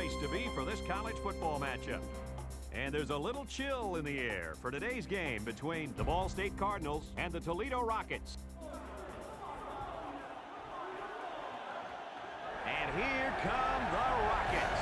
place to be for this college football matchup. And there's a little chill in the air for today's game between the Ball State Cardinals and the Toledo Rockets. And here come the Rockets.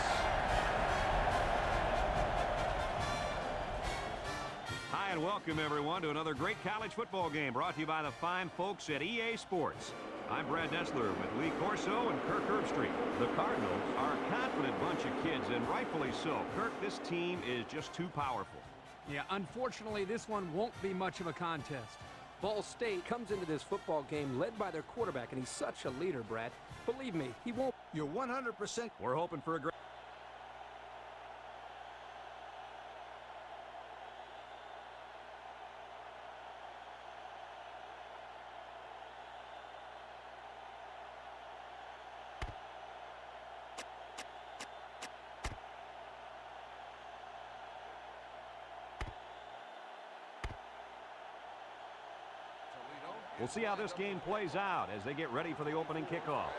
Hi and welcome everyone to another great college football game brought to you by the fine folks at EA Sports. I'm Brad Nessler with Lee Corso and Kirk Herbstreit. The Cardinals are a confident bunch of kids, and rightfully so. Kirk, this team is just too powerful. Yeah, unfortunately, this one won't be much of a contest. Ball State comes into this football game led by their quarterback, and he's such a leader, Brad. Believe me, he won't. You're 100%. We're hoping for a great... We'll see how this game plays out as they get ready for the opening kickoff.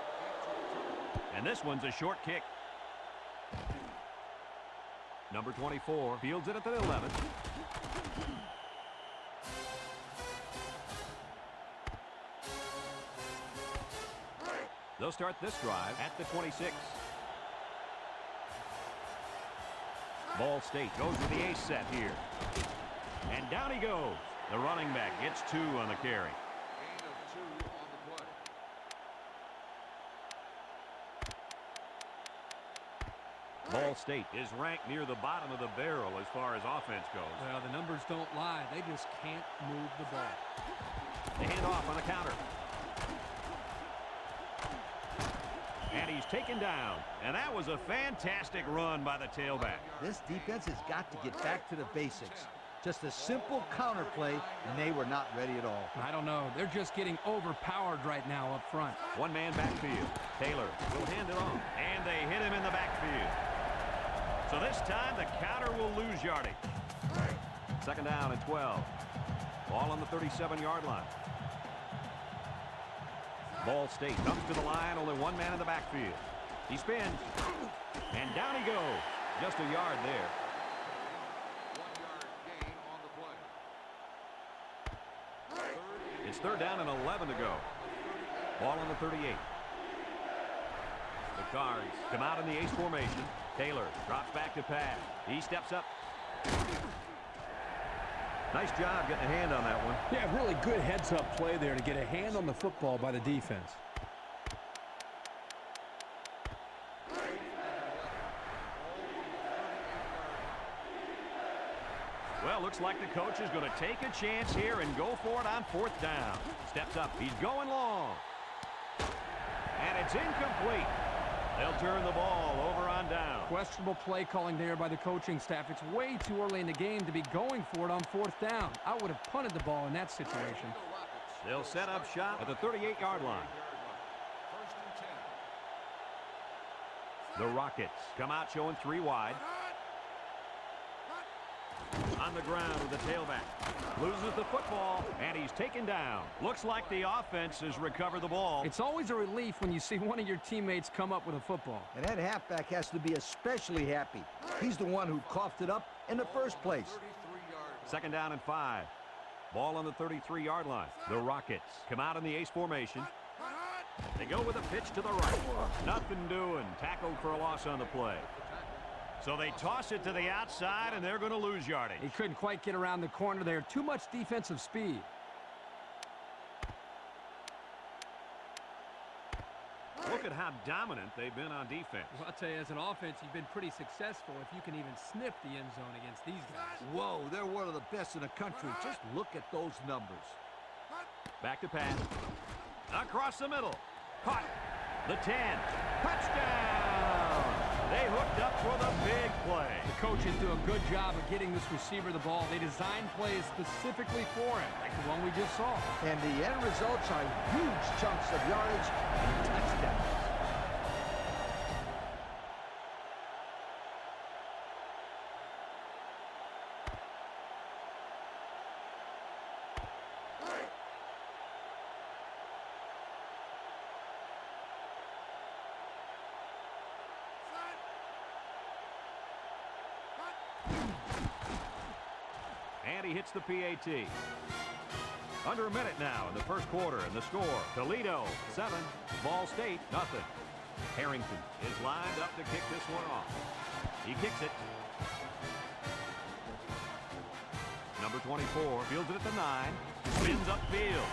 And this one's a short kick. Number 24 fields it at the 11. They'll start this drive at the 26. Ball State goes with the ace set here. And down he goes. The running back gets 2 on the carry. Ball State is ranked near the bottom of the barrel as far as offense goes. Well, the numbers don't lie. They just can't move the ball. They hand off on the counter. And he's taken down. And that was a fantastic run by the tailback. This defense has got to get back to the basics. Just a simple counter play, and they were not ready at all. I don't know. They're just getting overpowered right now up front. One-man backfield. Taylor will hand it off. And they hit him in the backfield. So this time, the counter will lose yardage. Second down and 12. Ball on the 37-yard line. Ball State comes to the line, only one man in the backfield. He spins, and down he goes. Just a yard there. 1 yard gain on the play. It's third down and 11 to go. Ball on the 38. The Cards come out in the ace formation. Taylor drops back to pass. He steps up. Nice job getting a hand on that one. Yeah, really good heads-up play there to get a hand on the football by the defense. Well, looks like the coach is going to take a chance here and go for it on fourth down. Steps up. He's going long. And it's incomplete. They'll turn the ball over on down. Questionable play calling there by the coaching staff. It's way too early in the game to be going for it on fourth down. I would have punted the ball in that situation. They'll set up shop at the 38-yard line. The Rockets come out showing 3 wide. On the ground with the tailback. Loses the football, and he's taken down. Looks like the offense has recovered the ball. It's always a relief when you see one of your teammates come up with a football. And that halfback has to be especially happy. He's the one who coughed it up in the first place. Second down and 5. Ball on the 33-yard line. The Rockets come out in the ace formation. They go with a pitch to the right. Nothing doing. Tackled for a loss on the play. So they toss it to the outside, and they're going to lose yardage. He couldn't quite get around the corner there. Too much defensive speed. Look at how dominant they've been on defense. Well, I'll tell you, as an offense, you've been pretty successful if you can even sniff the end zone against these guys. Whoa, they're one of the best in the country. Just look at those numbers. Back to pass. Across the middle. Caught. The 10. Touchdown! They hooked up for the big play. The coaches do a good job of getting this receiver the ball. They designed plays specifically for him, like the one we just saw. And the end results are huge chunks of yardage and touchdowns. And he hits the PAT. Under a minute now in the first quarter, and the score, Toledo 7, Ball State nothing. Harrington is lined up to kick this one off. He kicks it. Number 24 fields it at the 9. Spins upfield.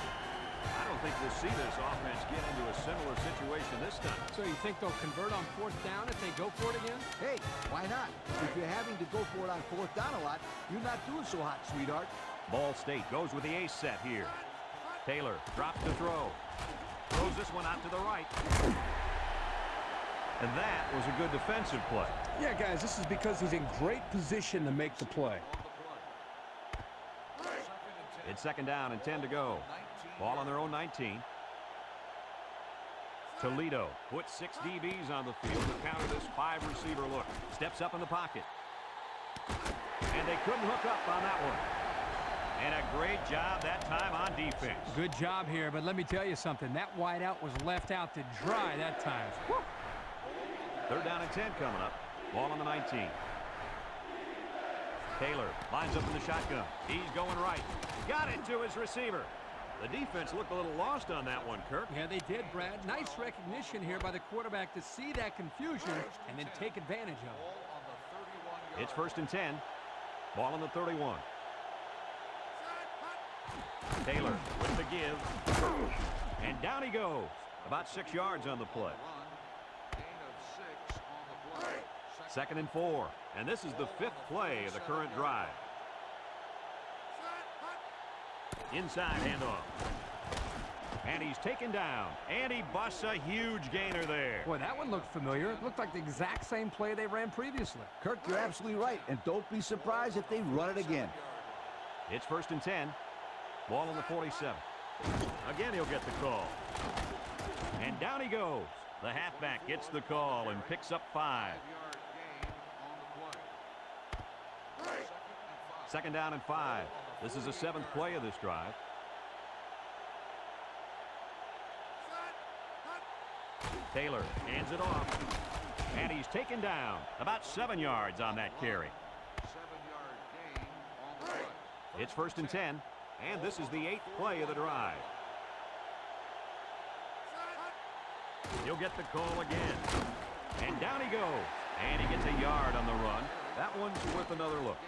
I don't think we'll see this offense get into a similar situation this time. So you think they'll convert on fourth down if they go for it again? Hey, why not? If you're having to go for it on fourth down a lot, you're not doing so hot, sweetheart. Ball State goes with the ace set here. Taylor drops to throw. Throws this one out to the right. And that was a good defensive play. Yeah, guys, this is because he's in great position to make the play. It's second down and 10 to go. Ball on their own 19. Toledo puts 6 DBs on the field to counter this 5-receiver look. Steps up in the pocket. And they couldn't hook up on that one. And a great job that time on defense. Good job here, but let me tell you something. That wideout was left out to dry that time. Woo! Third down and 10 coming up. Ball on the 19. Taylor lines up in the shotgun. He's going right. Got it to his receiver. The defense looked a little lost on that one, Kirk. Yeah, they did, Brad. Nice recognition here by the quarterback to see that confusion and then take advantage of it. It's first and 10. Ball on the 31. Taylor with the give. And down he goes. About 6 yards on the play. Second and 4. And this is the 5th play of the current drive. Inside handoff. And he's taken down. And he busts a huge gainer there. Boy, that one looked familiar. It looked like the exact same play they ran previously. Kirk, you're absolutely right. And don't be surprised if they run it again. It's first and 10. Ball on the 47. Again, he'll get the call. And down he goes. The halfback gets the call and picks up 5. Second down and 5. This is the 7th play of this drive. Taylor hands it off. And he's taken down. About 7 yards on that carry. It's first and 10. And this is the 8th play of the drive. He'll get the call again. And down he goes. And he gets a yard on the run. That one's worth another look.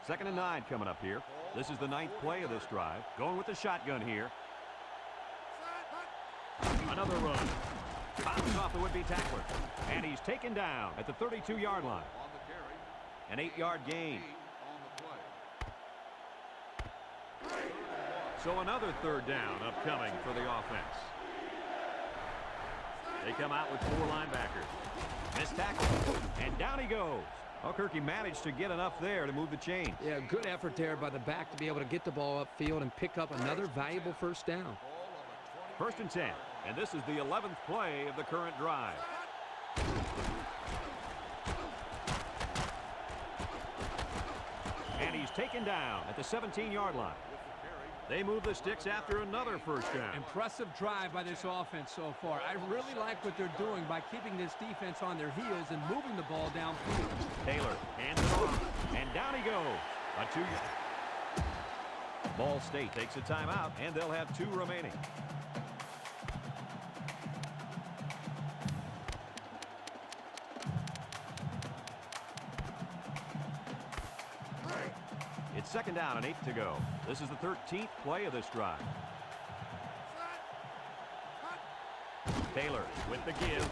Second and 9 coming up here. This is the 9th play of this drive. Going with the shotgun here. Another run. Bounces off the would-be tackler. And he's taken down at the 32-yard line. An 8-yard gain. So another third down upcoming for the offense. They come out with 4 linebackers. Missed tackle. And down he goes. Well, Kirk, he managed to get enough there to move the chains. Yeah, good effort there by the back to be able to get the ball upfield and pick up another valuable first down. First and 10. And this is the 11th play of the current drive. And he's taken down at the 17-yard line. They move the sticks after another first down. Impressive drive by this offense so far. I really like what they're doing by keeping this defense on their heels and moving the ball downfield. Taylor hands it off, and down he goes. A 2. Ball State takes a timeout, and they'll have 2 remaining. It's second down and 8 to go. This is the 13th play of this drive. Taylor with the give.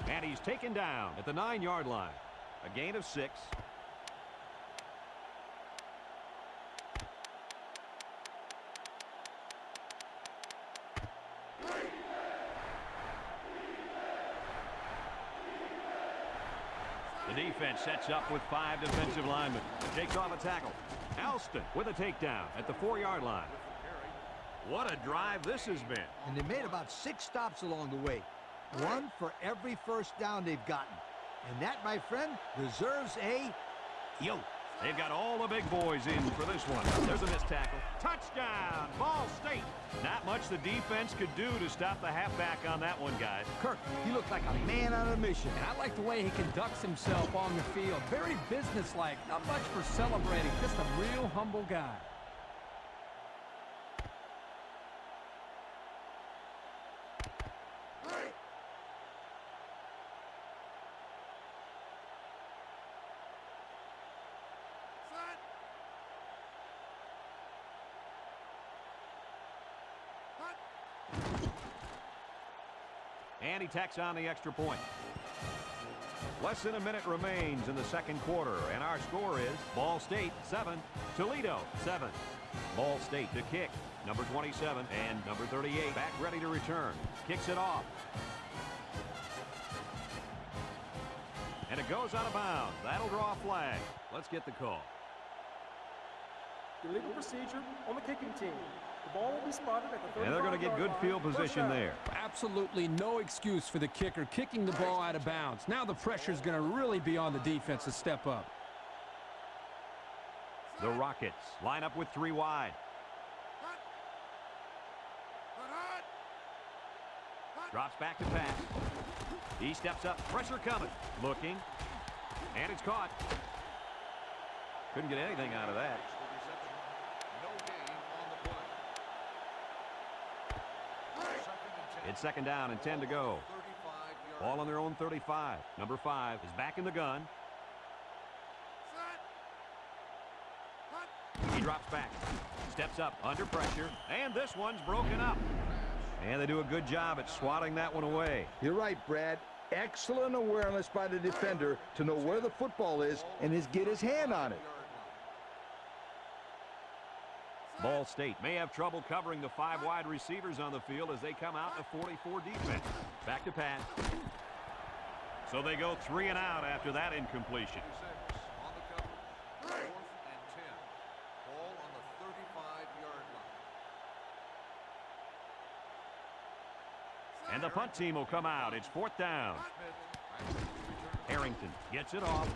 And he's taken down at the 9-yard line. A gain of 6. The defense sets up with 5 defensive linemen. Takes off a tackle. Alston with a takedown at the 4-yard line. What a drive this has been. And they made about 6 stops along the way. 1 for every first down they've gotten. And that, my friend, deserves a yo. They've got all the big boys in for this one. There's a missed tackle. Touchdown, Ball State. Not much the defense could do to stop the halfback on that one, guys. Kirk, he looked like a man on a mission. And I like the way he conducts himself on the field. Very businesslike. Not much for celebrating. Just a real humble guy. And he tacks on the extra point. Less than a minute remains in the second quarter, and our score is Ball State 7, Toledo 7. Ball State to kick, number 27 and number 38 back ready to return. Kicks it off. And it goes out of bounds. That'll draw a flag. Let's get the call. Illegal procedure on the kicking team. The ball will be spotted at the 35-yard line. And they're going to get good field position there. Absolutely no excuse for the kicker kicking the ball out of bounds. Now the pressure is going to really be on the defense to step up. The Rockets line up with 3 wide. Drops back to pass. He steps up. Pressure coming. Looking. And it's caught. Couldn't get anything out of that. It's second down and 10 to go. Ball on their own 35. Number 5 is back in the gun. He drops back. Steps up under pressure. And this one's broken up. And they do a good job at swatting that one away. You're right, Brad. Excellent awareness by the defender to know where the football is and get his hand on it. Ball State may have trouble covering the 5 wide receivers on the field as they come out in a 44 defense. Back to pass. So they go 3 and out after that incompletion. And the punt team will come out. It's 4th down. Harrington gets it off.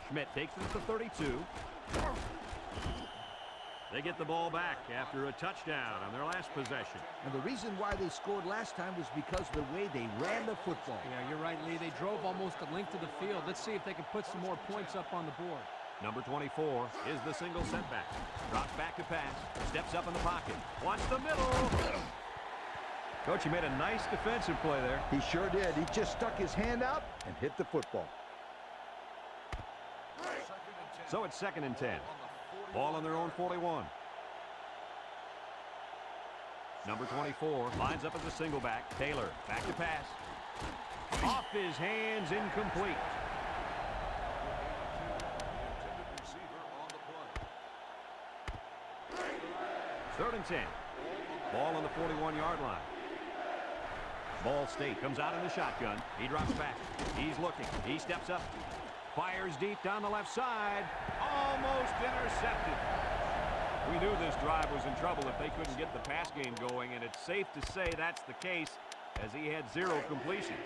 Schmidt takes it to the 32. They get the ball back after a touchdown on their last possession. And the reason why they scored last time was because of the way they ran the football. Yeah, you're right, Lee. They drove almost a length of the field. Let's see if they can put some more points up on the board. Number 24 is the single setback. Drops back to pass. Steps up in the pocket. Wants the middle. Coach, he made a nice defensive play there. He sure did. He just stuck his hand out and hit the football. So it's 2nd and 10. Ball on their own 41. Number 24 lines up as a single back. Taylor back to pass. Off his hands, incomplete. Third and 10. Ball on the 41-yard line. Ball State comes out in the shotgun. He drops back. He's looking. He steps up. Fires deep down the left side. Almost intercepted. We knew this drive was in trouble if they couldn't get the pass game going, and it's safe to say that's the case as he had 0 completions.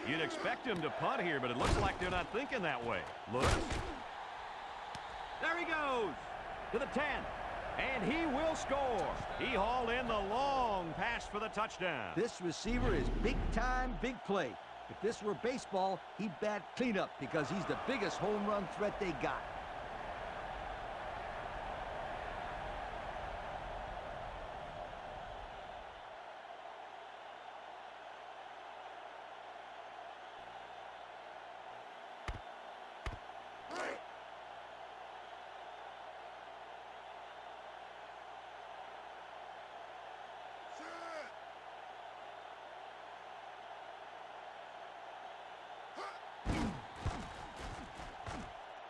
You'd expect him to punt here, but it looks like they're not thinking that way. Looks. There he goes to the 10. And he will score. He hauled in the long pass for the touchdown. This receiver is big time, big play. If this were baseball, he'd bat cleanup because he's the biggest home run threat they got.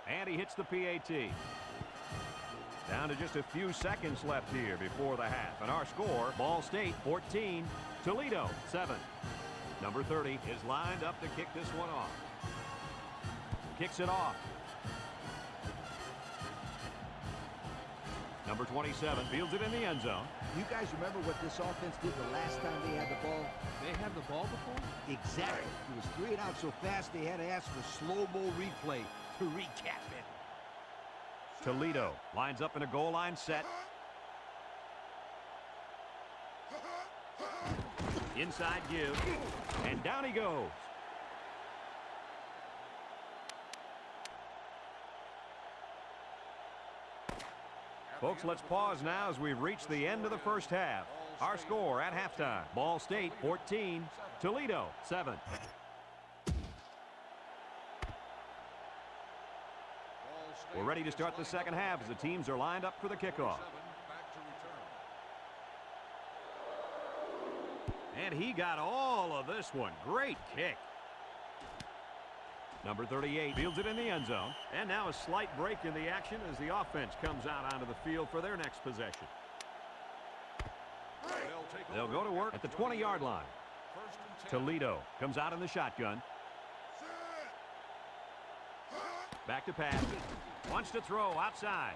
And he hits the PAT. Down to just a few seconds left here before the half. And our score, Ball State 14, Toledo 7. Number 30 is lined up to kick this one off. Kicks it off. Number 27 fields it in the end zone. You guys remember what this offense did the last time they had the ball? They had the ball before? Exactly. It was 3 and out so fast they had to ask for slow-mo replay to recap it. Toledo lines up in a goal line set. Inside give, and down he goes. Folks, let's pause now as we've reached the end of the first half. Our score at halftime, Ball State 14, Toledo 7. We're ready to start the second half as the teams are lined up for the kickoff. And he got all of this one. Great kick. Number 38 fields it in the end zone. And now a slight break in the action as the offense comes out onto the field for their next possession. They'll go to work at the 20-yard line. Toledo comes out in the shotgun. Back to pass. Wants to throw outside.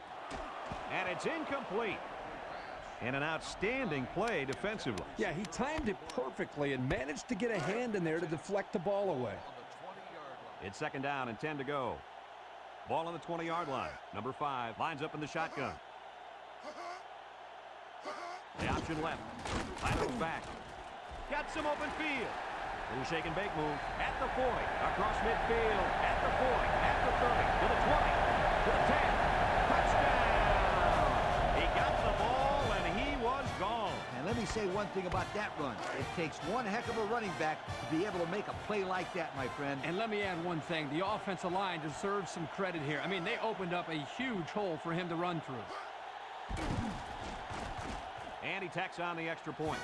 And it's incomplete. And an outstanding play defensively. Yeah, he timed it perfectly and managed to get a hand in there to deflect the ball away. It's second down and 10 to go. Ball on the 20-yard line. Number 5 lines up in the shotgun. The option left. Laterals back. Got some open field. Little shake and bake move at the 40. Across midfield. At the 40. At the 30. To the 20. To the 10. Touchdown! He got the ball and he was gone. And let me say one thing about that run. It takes one heck of a running back to be able to make a play like that, my friend. And let me add one thing. The offensive line deserves some credit here. I mean, they opened up a huge hole for him to run through. And he tacks on the extra point.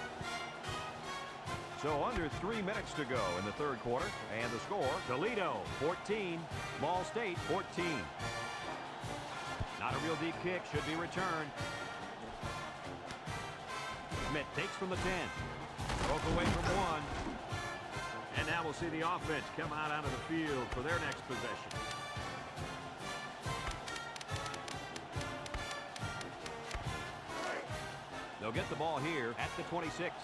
So under 3 minutes to go in the third quarter. And the score, Toledo 14, Ball State 14. Not a real deep kick, should be returned. Schmidt takes from the 10. Broke away from 1. And now we'll see the offense come out onto the field for their next possession. They'll get the ball here at the 26.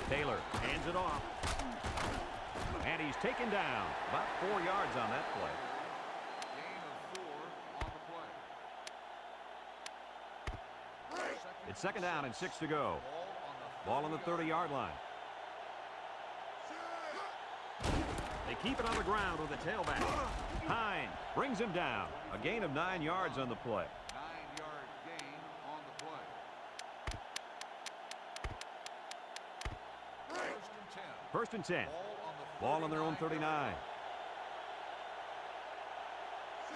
Taylor hands it off. And he's taken down. About 4 yards on that play. Gain of 4 on the play. It's second down and 6 to go. Ball on the 30-yard line. They keep it on the ground with the tailback. Hine brings him down. A gain of 9 yards on the play. 9-yard gain on the play. First and 10. Ball on their own 39.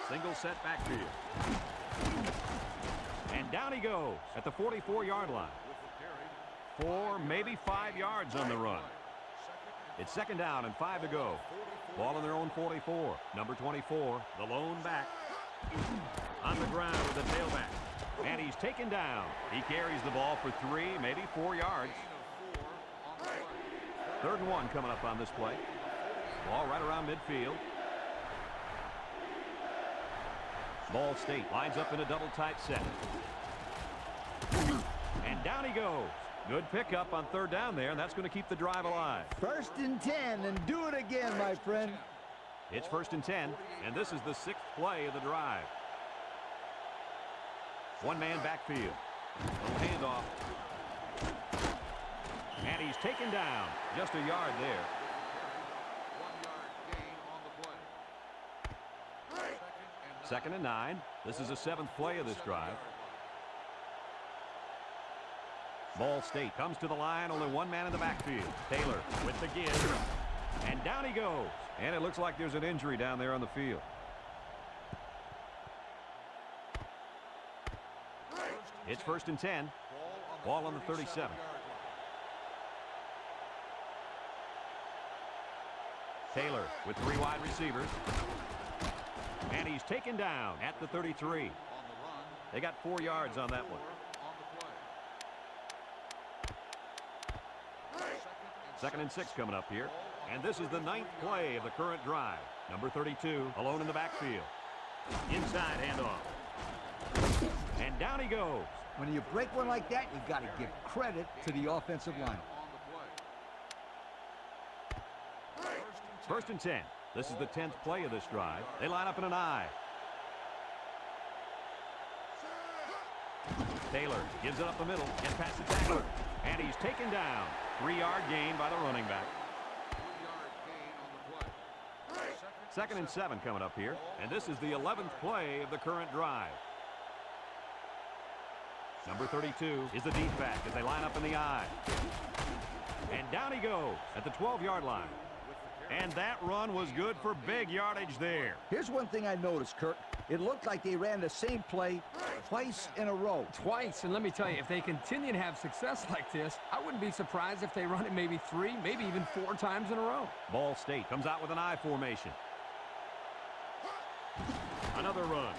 Single set backfield. And down he goes at the 44-yard line. 4, maybe 5 yards on the run. It's second down and 5 to go. Ball on their own 44. Number 24, the lone back. On the ground with the tailback. And he's taken down. He carries the ball for 3, maybe 4 yards. 3rd and 1 coming up on this play. Ball right around midfield. Ball State lines up in a double tight set. And down he goes. Good pickup on 3rd down there, and that's going to keep the drive alive. 1st and 10, and do it again, my friend. It's 1st and 10, and this is the 6th play of the drive. One-man backfield. Little handoff. And he's taken down. Just a yard there. 1-yard gain on the play. Second and 9. This is the 7th play of this drive. Ball State comes to the line. Only one man in the backfield. Taylor with the give. And down he goes. And it looks like there's an injury down there on the field. It's 1st and 10. Ball on the 37. Taylor with 3 wide receivers. And he's taken down at the 33. They got 4 yards on that one. 2nd and 6 coming up here. And this is the 9th play of the current drive. Number 32 alone in the backfield. Inside handoff. And down he goes. When you break one like that, you got to give credit to the offensive line. On the play. First and 10. This is the 10th play of this drive. They line up in an I. Taylor gives it up the middle and past the tackler. And he's taken down. 3-yard gain by the running back. 3-yard gain on the play. Second and 7 coming up here. And this is the 11th play of the current drive. Number 32 is the deep back as they line up in the I. And down he goes at the 12-yard line. And that run was good for big yardage there. Here's one thing I noticed, Kirk. It looked like they ran the same play twice in a row. Twice, and let me tell you, if they continue to have success like this, I wouldn't be surprised if they run it maybe 3, maybe even 4 times in a row. Ball State comes out with an I formation. Another run.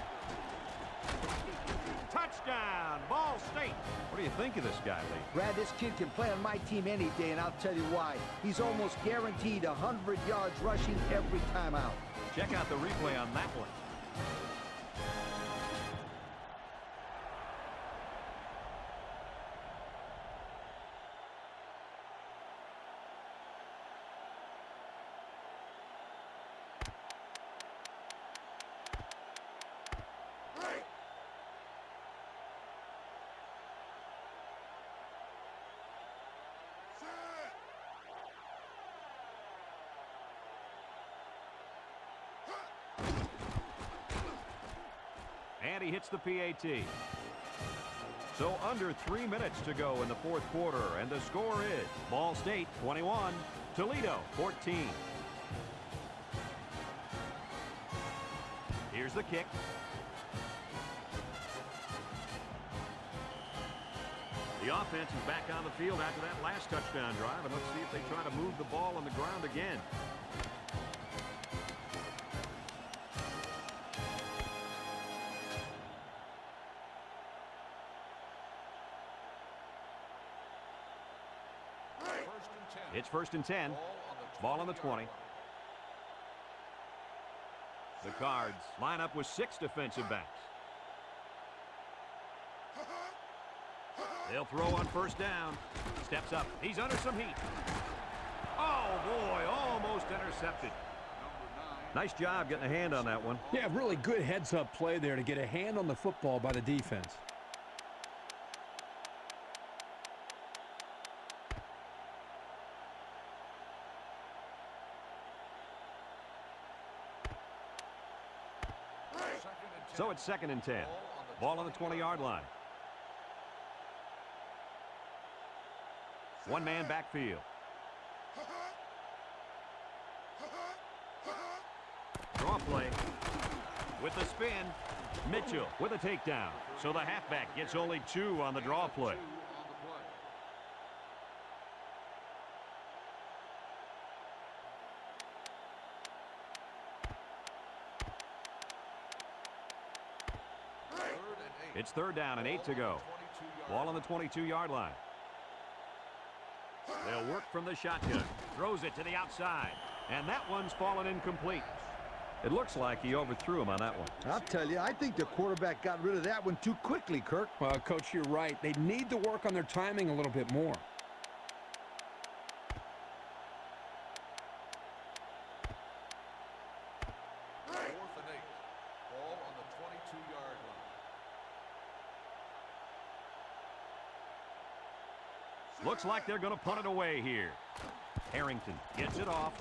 Touchdown, Ball State. What do you think of this guy, Lee? Brad, this kid can play on my team any day, and I'll tell you why. He's almost guaranteed 100 yards rushing every time out. Check out the replay on that one. And he hits the PAT. So under 3 minutes to go in the fourth quarter, and the score is Ball State 21, Toledo 14. Here's the kick. The offense is back on the field after that last touchdown drive, and let's see if they try to move the ball on the ground again. It's first and 10. Ball on the 20. The Cards line up with 6 defensive backs. They'll throw on first down. Steps up. He's under some heat. Oh, boy, almost intercepted. Nice job getting a hand on that one. Yeah, really good heads-up play there to get a hand on the football by the defense. So it's second and 10. Ball on the 20-yard line. One-man backfield. Draw play. With the spin. Mitchell with a takedown. So the halfback gets only 2 on the draw play. It's third down and 8 to go. Ball on the 22-yard line. They'll work from the shotgun. Throws it to the outside. And that one's fallen incomplete. It looks like he overthrew him on that one. I'll tell you, I think the quarterback got rid of that one too quickly, Kirk. Well, Coach, you're right. They need to work on their timing a little bit more. Looks like they're going to punt it away here. Harrington gets it off.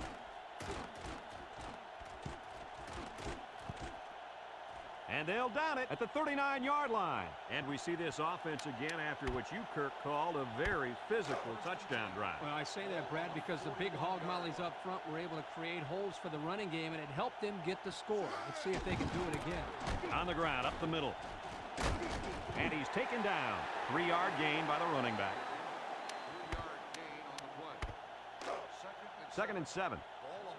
And they'll down it at the 39-yard line. And we see this offense again after what you, Kirk, called a very physical touchdown drive. Well, I say that, Brad, because the big hog mollies up front were able to create holes for the running game, and it helped them get the score. Let's see if they can do it again. On the ground, up the middle. And he's taken down. 3-yard gain by the running back. Second and 7.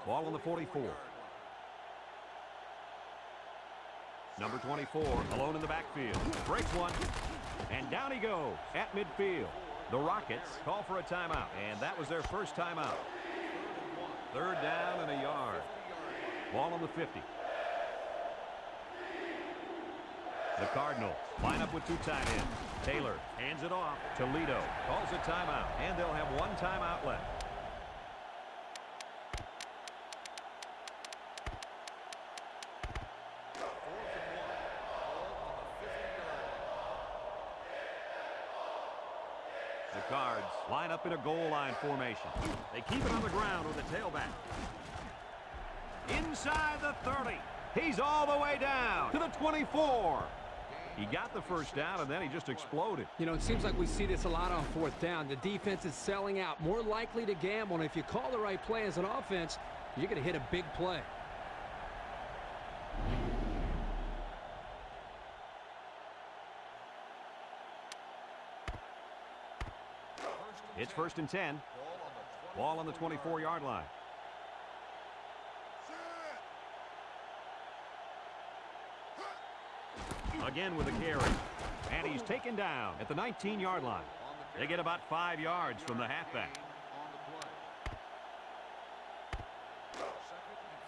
Ball on the 44. Number 24, alone in the backfield. Breaks one. And down he goes at midfield. The Rockets call for a timeout, and that was their first timeout. Third down and a yard. Ball on the 50. The Cardinals line up with two tight ends. Taylor hands it off. Toledo calls a timeout, and they'll have one timeout left. The Cards line up in a goal line formation. They keep it on the ground with the tailback. Inside the 30. He's all the way down to the 24. He got the first down, and then he just exploded. You know, it seems like we see this a lot on fourth down. The defense is selling out, more likely to gamble, and if you call the right play as an offense, you're going to hit a big play. It's 1st and 10. Ball on the 24-yard line. Again with a carry. And he's taken down at the 19-yard line. They get about 5 yards from the halfback.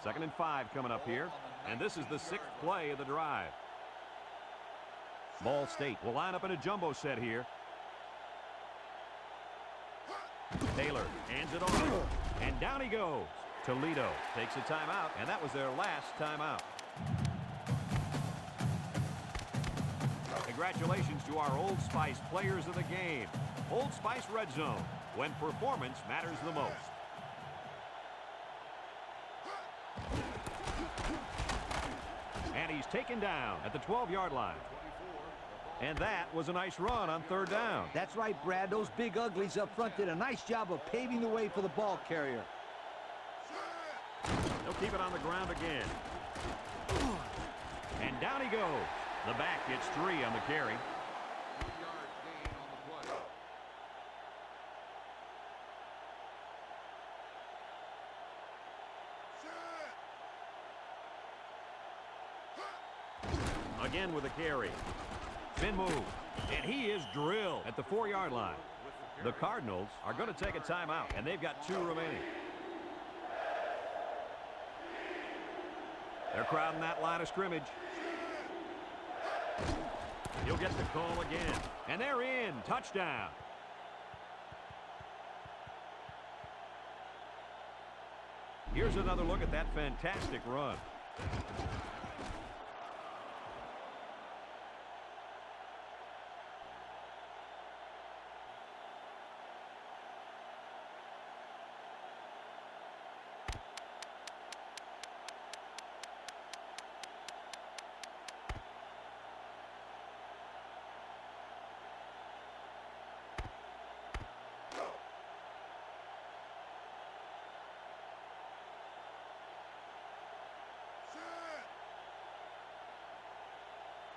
2nd and 5 coming up here. And this is the 6th play of the drive. Ball State will line up in a jumbo set here. Taylor hands it off. And down he goes. Toledo takes a timeout, and that was their last timeout. Congratulations to our Old Spice players of the game. Old Spice Red Zone, when performance matters the most. And he's taken down at the 12-yard line. And that was a nice run on 3rd down. That's right, Brad. Those big uglies up front did a nice job of paving the way for the ball carrier. They'll keep it on the ground again. And down he goes. The back gets 3 on the carry. 3-yard gain on the play. Again with a carry. Spin move. And he is drilled at the 4-yard line. The Cardinals are going to take a timeout, and they've got 2 remaining. They're crowding that line of scrimmage. He'll get the call again. And they're in. Touchdown. Here's another look at that fantastic run.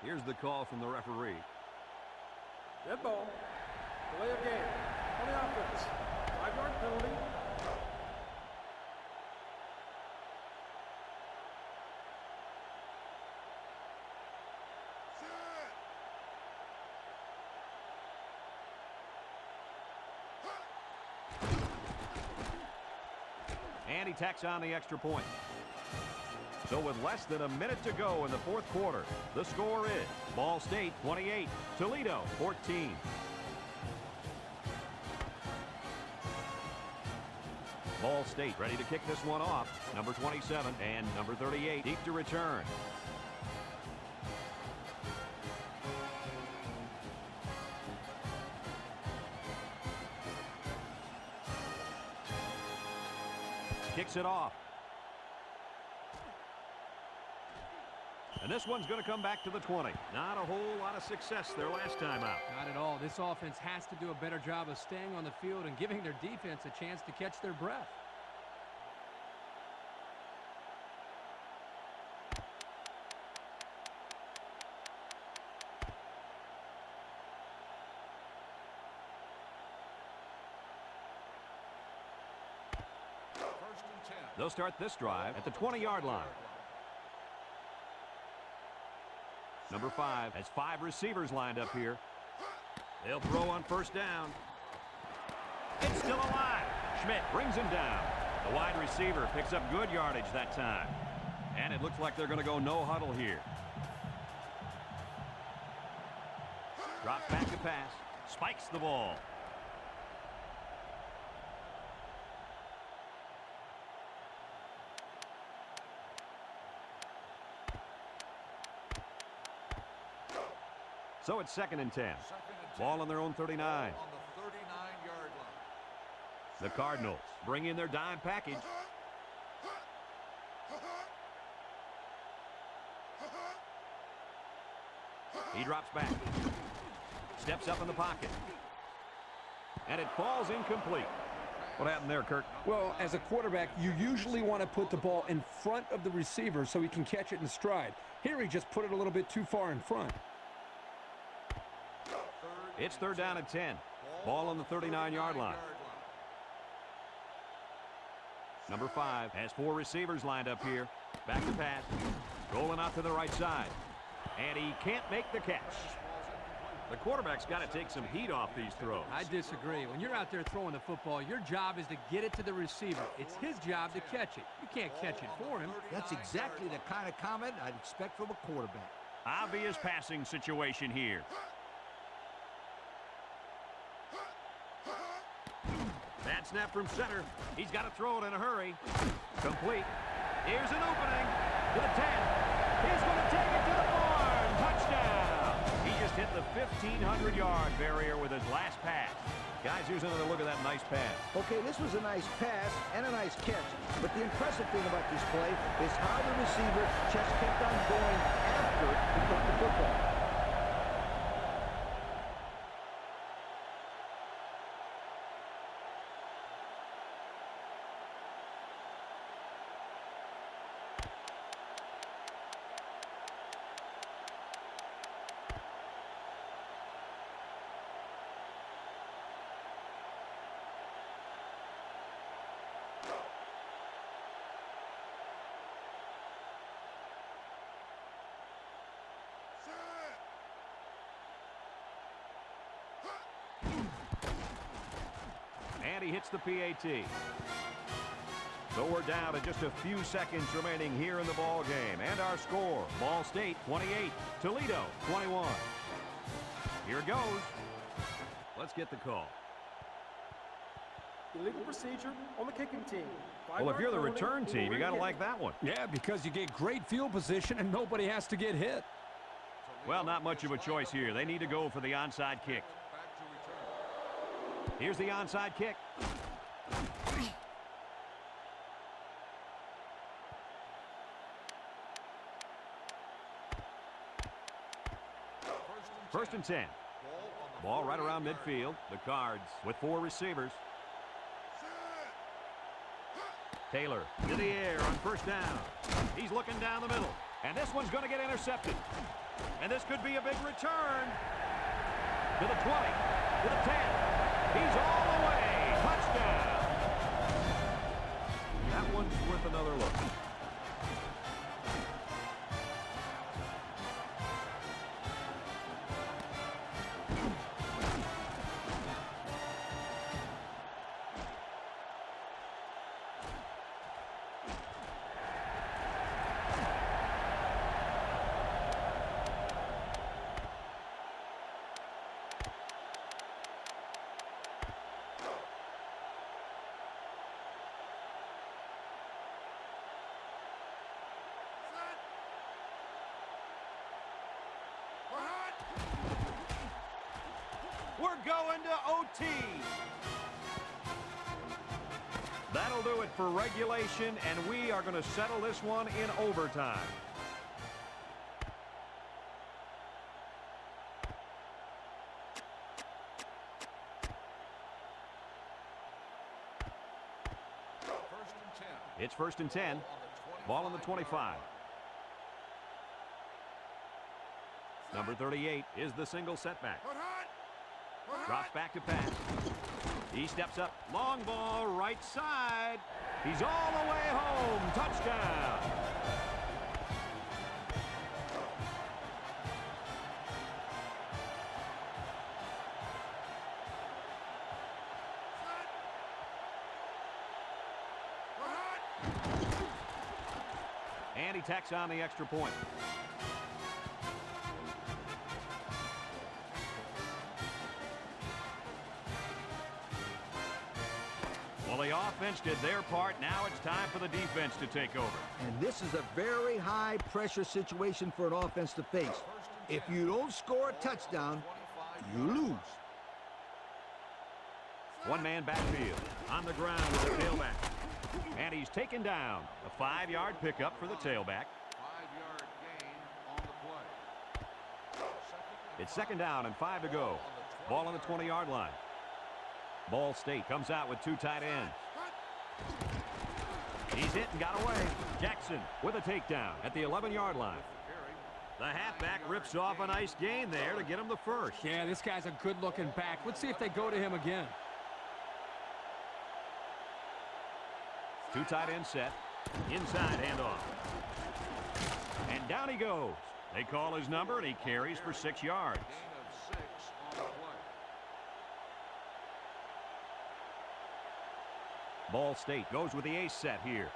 Here's the call from the referee. Dead ball. Delay of game. On the offense. 5-yard penalty. And he tacks on the extra point. So with less than a minute to go in the 4th quarter, the score is Ball State 28, Toledo 14. Ball State ready to kick this one off. Number 27 and number 38 deep to return. Kicks it off. And this one's going to come back to the 20. Not a whole lot of success their last time out. Not at all. This offense has to do a better job of staying on the field and giving their defense a chance to catch their breath. They'll start this drive at the 20-yard line. Number 5 has 5 receivers lined up here. They'll throw on 1st down. It's still alive. Schmidt brings him down. The wide receiver picks up good yardage that time. And it looks like they're going to go no huddle here. Drops back to pass. Spikes the ball. So it's 2nd and 10. Ball on their own 39. On the 39-yard line. The Cardinals bring in their dime package. He drops back. Steps up in the pocket. And it falls incomplete. What happened there, Kirk? Well, as a quarterback, you usually want to put the ball in front of the receiver so he can catch it in stride. Here he just put it a little bit too far in front. It's 3rd down and 10. Ball on the 39-yard line. Number 5 has 4 receivers lined up here. Back to pass. Rolling out to the right side. And he can't make the catch. The quarterback's got to take some heat off these throws. I disagree. When you're out there throwing the football, your job is to get it to the receiver. It's his job to catch it. You can't catch it for him. That's exactly the kind of comment I'd expect from a quarterback. Obvious passing situation here. Bad snap from center. He's got to throw it in a hurry. Complete. Here's an opening to the 10. He's going to take it to the barn. Touchdown. He just hit the 1,500-yard barrier with his last pass. Guys, here's another look at that nice pass. Okay, this was a nice pass and a nice catch. But the impressive thing about this play is how the receiver just kept on going after he took the football. And he hits the PAT. So we're down to just a few seconds remaining here in the ball game. And our score, Ball State 28, Toledo 21. Here it goes. Let's get the call. Illegal procedure on the kicking team. Well, if you're the Five-yard return penalty team, you got to will like that one. Yeah, because you get great field position and nobody has to get hit. Well, not much of a choice here. They need to go for the onside kick. Back to return. Here's the onside kick. First and 10. Ball right around midfield. The Cards with 4 receivers. Taylor to the air on first down. He's looking down the middle. And this one's going to get intercepted. And this could be a big return. To the 20. To the 10. He's all the way. Touchdown. That one's worth another look. We're going to OT. That'll do it for regulation, and we are going to settle this one in overtime. First and 10. It's first and 10. Ball on the 25. Number 38 is the single setback. Drops back to pass. He steps up. Long ball, right side. He's all the way home. Touchdown. And he tacks on the extra point. Well, the offense did their part. Now it's time for the defense to take over. And this is a very high-pressure situation for an offense to face. If you don't score a touchdown, you lose. One-man backfield. On the ground with the tailback. And he's taken down. A 5-yard pickup for the tailback. 5-yard gain on the play. It's second down and 5 to go. Ball on the 20-yard line. Ball State comes out with 2 tight ends. He's hit and got away. Jackson with a takedown at the 11-yard line. The halfback rips off a nice gain there to get him the first. Yeah, this guy's a good-looking back. Let's see if they go to him again. 2 tight end set. Inside handoff. And down he goes. They call his number, and he carries for 6 yards. Gain of 6 on the play. Ball State goes with the ace set here.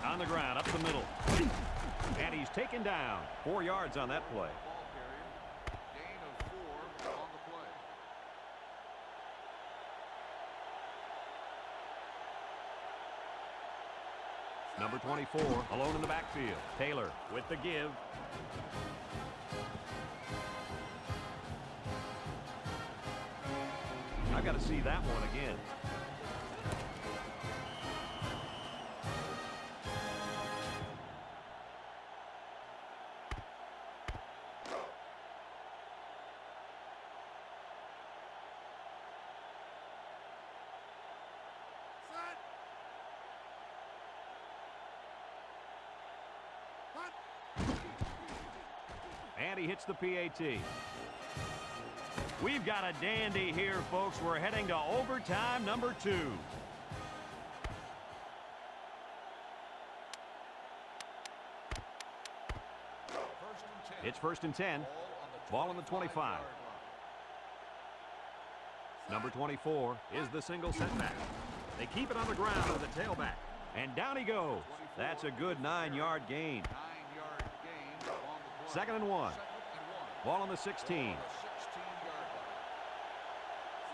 On the ground, up the middle. And he's taken down. 4 yards on that play. Ball carrier. Gain of 4 on the play. Number 24, alone in the backfield. Taylor with the give. I've got to see that one again. And he hits the PAT. We've got a dandy here, folks. We're heading to overtime number 2. It's first and 10. Ball on the 25. Number 24 is the single setback. They keep it on the ground with the tailback. And down he goes. That's a good 9-yard gain. 9-yard gain on the play. Second and 1. Ball on the 16.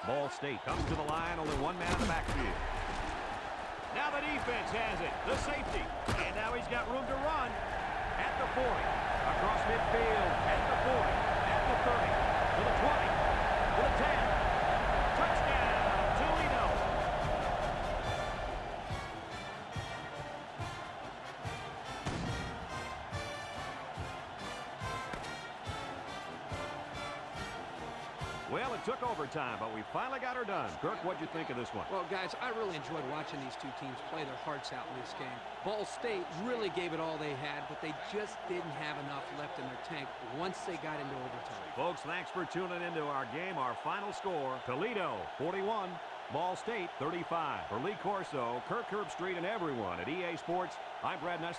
Ball State comes to the line, only one man in the backfield. Now the defense has it, the safety. And now he's got room to run at the 40. Across midfield, at the 40, at the 30, to the 20, to the 10. Touchdown, Toledo. Well, it took overtime, but we finally got her done. Kirk, what'd you think of this one? Well, guys, I really enjoyed watching these two teams play their hearts out in this game. Ball State really gave it all they had, but they just didn't have enough left in their tank once they got into overtime. Folks, thanks for tuning into our game. Our final score, Toledo 41, Ball State 35. For Lee Corso, Kirk Herbstreit, and everyone at EA Sports, I'm Brad Nessler.